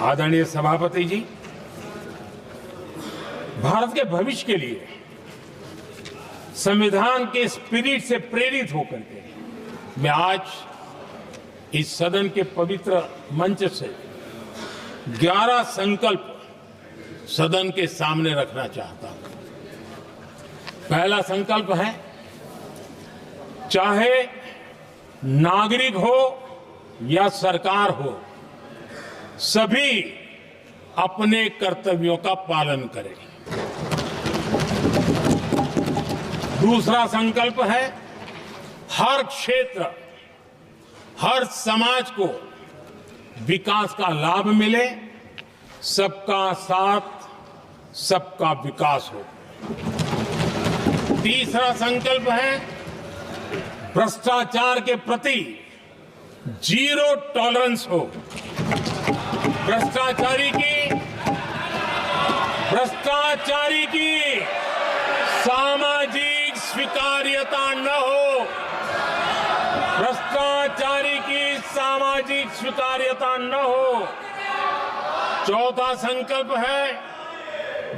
आदरणीय सभापति जी, भारत के भविष्य के लिए संविधान के स्पिरिट से प्रेरित होकर के मैं आज इस सदन के पवित्र मंच से 11 संकल्प सदन के सामने रखना चाहता हूं। पहला संकल्प है, चाहे नागरिक हो या सरकार हो, सभी अपने कर्तव्यों का पालन करें। दूसरा संकल्प है, हर क्षेत्र, हर समाज को विकास का लाभ मिले, सबका साथ, सबका विकास हो। तीसरा संकल्प है, भ्रष्टाचार के प्रति जीरो टॉलरेंस हो। भ्रष्टाचारी की सामाजिक स्वीकार्यता न हो। भ्रष्टाचारी की सामाजिक स्वीकार्यता न हो। चौथा संकल्प है,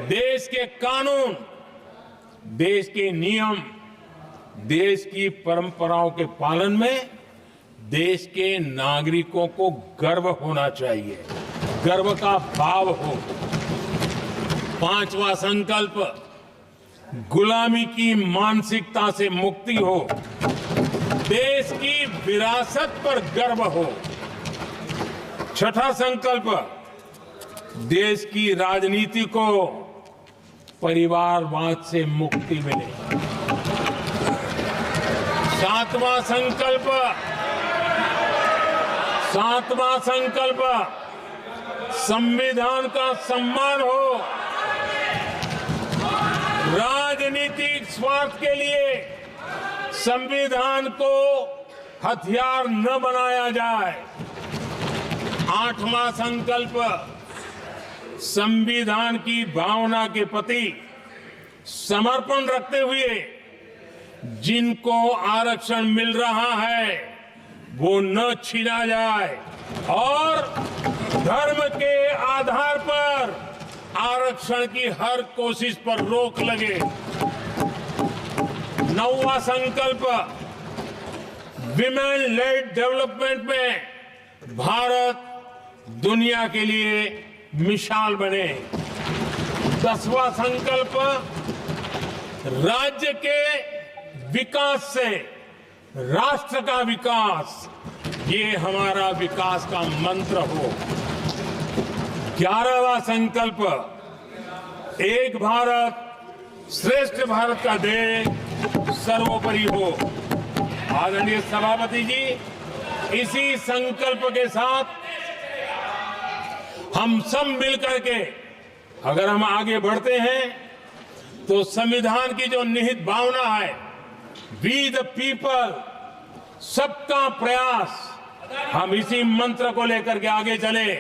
देश के कानून, देश के नियम, देश की परंपराओं के पालन में देश के नागरिकों को गर्व होना चाहिए, गर्व का भाव हो। पांचवा संकल्प, गुलामी की मानसिकता से मुक्ति हो, देश की विरासत पर गर्व हो। छठा संकल्प, देश की राजनीति को परिवारवाद से मुक्ति मिले। सातवां संकल्प, संविधान का सम्मान हो। राजनीतिक स्वार्थ के लिए संविधान को हथियार न बनाया जाए। आठवां संकल्प, संविधान की भावना के प्रति समर्पण रखते हुए जिनको आरक्षण मिल रहा है वो न छीना जाए और धर्म के आधार पर आरक्षण की हर कोशिश पर रोक लगे। नौवां संकल्प, विमेन लेड डेवलपमेंट में भारत दुनिया के लिए मिसाल बने। 10वां संकल्प, राज्य के विकास से राष्ट्र का विकास, ये हमारा विकास का मंत्र हो। 11वां संकल्प, एक भारत श्रेष्ठ भारत का ध्येय सर्वोपरि हो। आदरणीय सभापति जी, इसी संकल्प के साथ हम सब मिलकर के अगर हम आगे बढ़ते हैं तो संविधान की जो निहित भावना है, वी द पीपल, सबका प्रयास, हम इसी मंत्र को लेकर के आगे चले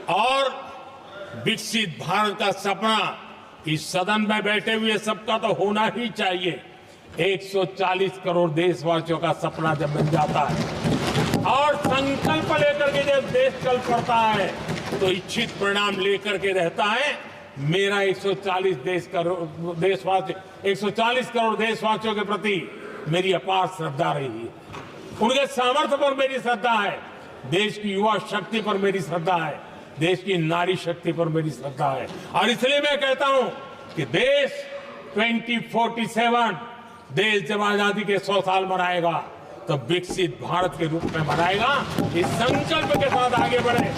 और विकसित भारत का सपना इस सदन में बैठे हुए सबका तो होना ही चाहिए। 140 करोड़ देशवासियों का सपना जब बन जाता है और संकल्प लेकर के जब देश चल पड़ता है तो इच्छित परिणाम लेकर के रहता है। मेरा 140 करोड़ देशवासियों के प्रति मेरी अपार श्रद्धा रही है। उनके सामर्थ्य पर मेरी श्रद्धा है, देश की युवा शक्ति पर मेरी श्रद्धा है, देश की नारी शक्ति पर मेरी श्रद्धा है। और इसलिए मैं कहता हूं कि देश 2047 देश जब आजादी के 100 साल मनाएगा तो विकसित भारत के रूप में मनाएगा। इस संकल्प के साथ आगे बढ़े।